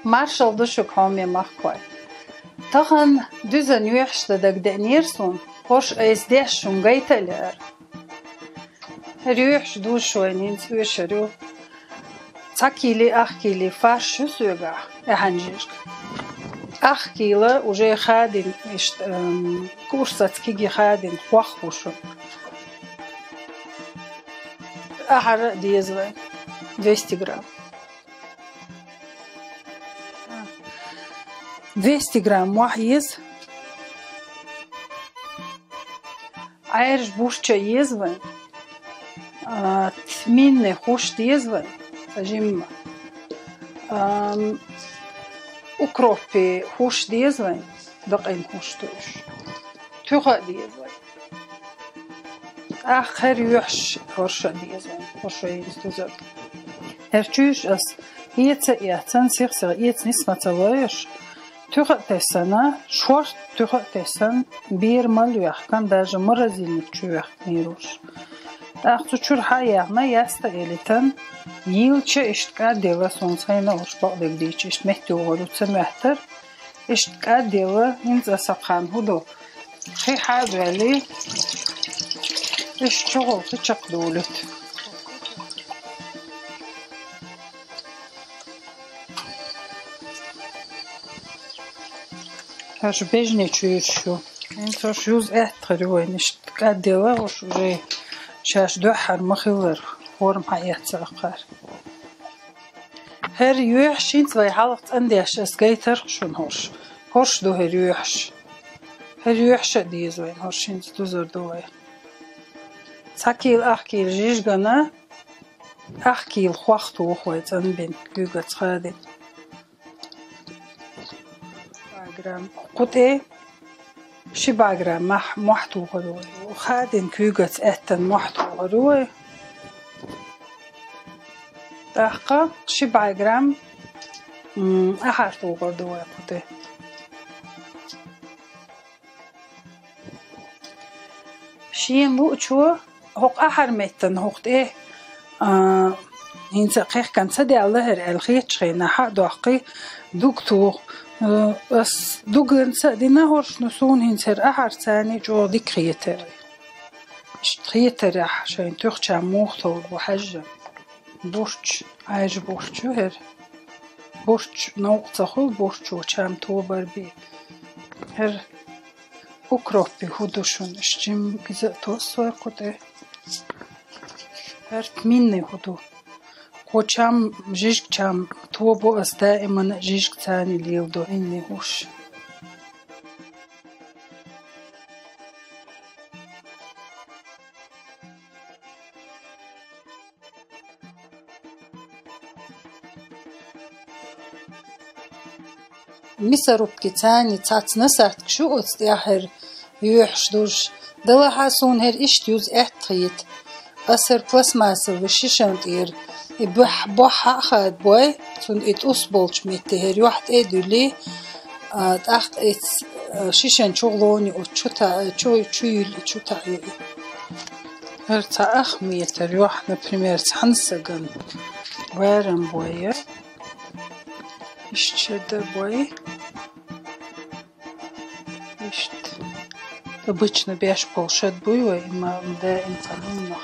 Marshall da şu kami makkoy. Tahan düzen yuhşta da gdenirsun. Hoş ezdeş şungayteler. Her yuhş duşoynin uyuşuru. Takili ahkili farşı söga. Ehancirk. Ahkili уже хадин курсацкиги хадин хуахушу. Ахар диезвай 200 грамм. 200 грамм муахиз. Айрж бушча езвай. Тминне хуш диезвай. Сажим укропи хуш диезвай. Дакин хуш туш. Туха диезвай. آخر يوحش هرشة ديزان هرشة يستوزر هرچوش از ایت ایتن سیخسر ایت نسمت وایش توخت تسنا شورت توخت تسن بیر مالویخ کن درجه مرزیلی چویخ نیروش اخت چور حیاغنا یست ایلیتن ییل چه اشتکار دیوه سونساینا اوش باقدگ دیچ اشت مهدی اوغلوچه مهتر اشتکار دیوه اینز اساقان هودو خی حاد ولی إيش شغل تشق دولت هاش بيجني تشوشو انت شوز احتروا نشت قدوا وش جاي شاش دوحر مخيور فورم حيات ساقار هر يوحشين زي حلقت انديش اسكيتر شون هوش دو هر يوحش هر يوحش دي زوين هوشين دوزر دوي Sakil achkil jishgana achkil khwakhtu khoyt an bin gugat khadi gram quti shiba gram mahtu khoy khadin gugat etten mahtu khoy taqa shiba gram ahartu khoy quti شين بو شو هوق أحر ميتن هوق إيه هنسا قيح كان سدي الله الخيط شينا حق دوقي دوكتو بس دوغن سدينا هورش نسون هنسر أحر ثاني جو دي كريتر كريتر شين تخشى موختو وحجة بورش عايج بورش هر بورش نوقت خو بورش وشام توبر بي هر أكروبي هدوشون اشجم إذا توصل قده هرت مني هدو قوشام جيشك شام توبو أس دائما جيشك تاني ليودو إني هوش مسروبكي تاني تات نسات شو أستياهر يوحش دوش دلا حاسون هر إشتيوز احتخيت أسر بلاسماسر وشيشان تير بوح أخد بوي تون إت أسبولش ميتهر يوحد إدولي تأخت إت شيشان شغلوني أو تشوتا يوي هر تأخ ميتر يوحد نبريمير تحنسجن وارم بوي إشتشد بوي إشت обычно бяш полшет буйва има да инфалунна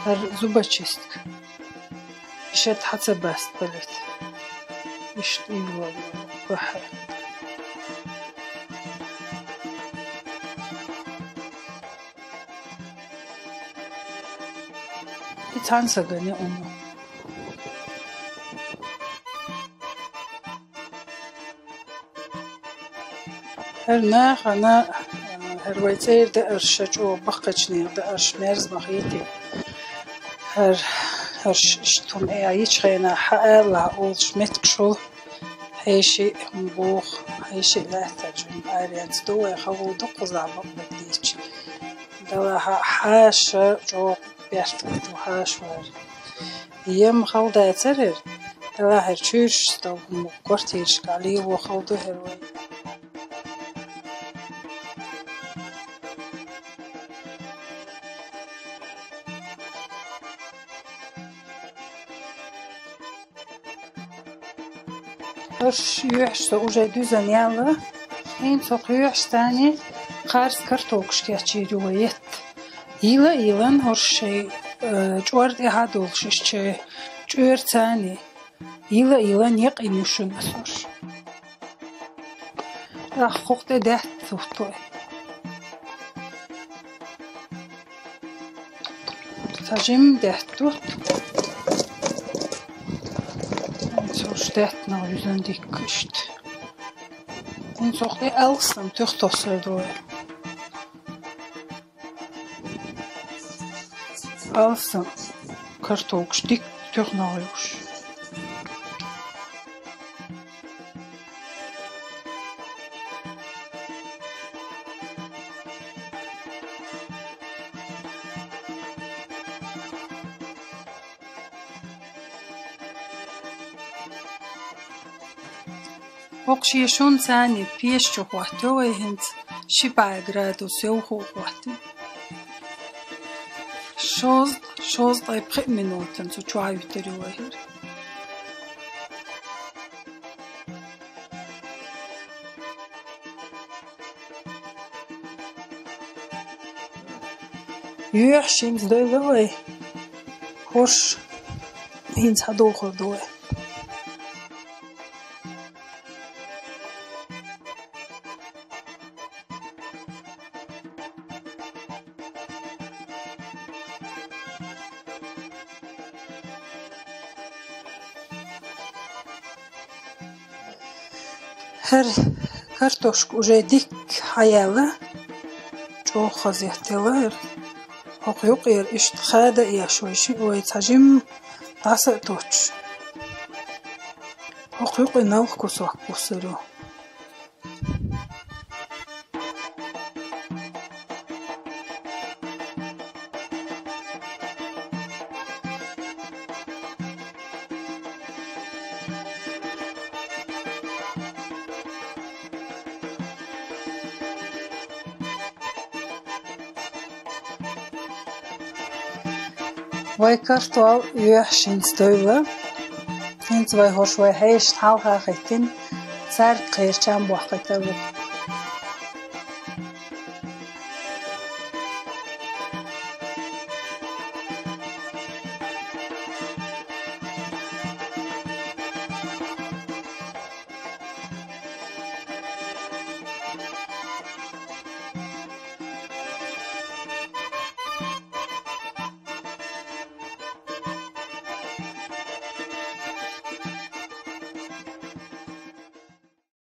هر зубочистка ишет хаца баст балет ишт илва баха итанса гане оно هرنا أنا هرويتير ده أرشجو بقتني ده أرش مرز مخيتي هرشتم أيش خينا حقلا أولش متكشو هيشي مبوخ هيشي لا تجمع أريانت دوي خو دقزع بقديش ده حاش جو بيرتو حاش وار يم خو ده ترر ده هرشوش تو مقرتيش قالي وخو ده هروي هرش يوحش وجا دوزن يلا إن سوق يوحش تاني قارس كرتوكش كاتشي روايت إيلا إيلان هرش جورد إهادولش إشتشي جور تاني إيلا إيلان يق إنوشن أسوش راح خوخت دهت ثوتوي تجيم دهتوت Stät noch wie ein Dickest. Und so die Elsen durch das durch. Elsen Kartoffelstick durch Neues. وقتی شون زنی پیش جو خواهد و هند 7 گرادوس یو خواهد. 16 minuten så tror jeg ute du er her. Gjør skins døde hos hins hadocher døde. Her kartoşk уже dik hayalı çok haziyetli hok yok yer işte xada yaşayışı o etacım tasa toç hok yok inal kusak kusuru Wij kartoal juachsin steulen. En wij horen wij heest halga getin. Zar keer chambo getel.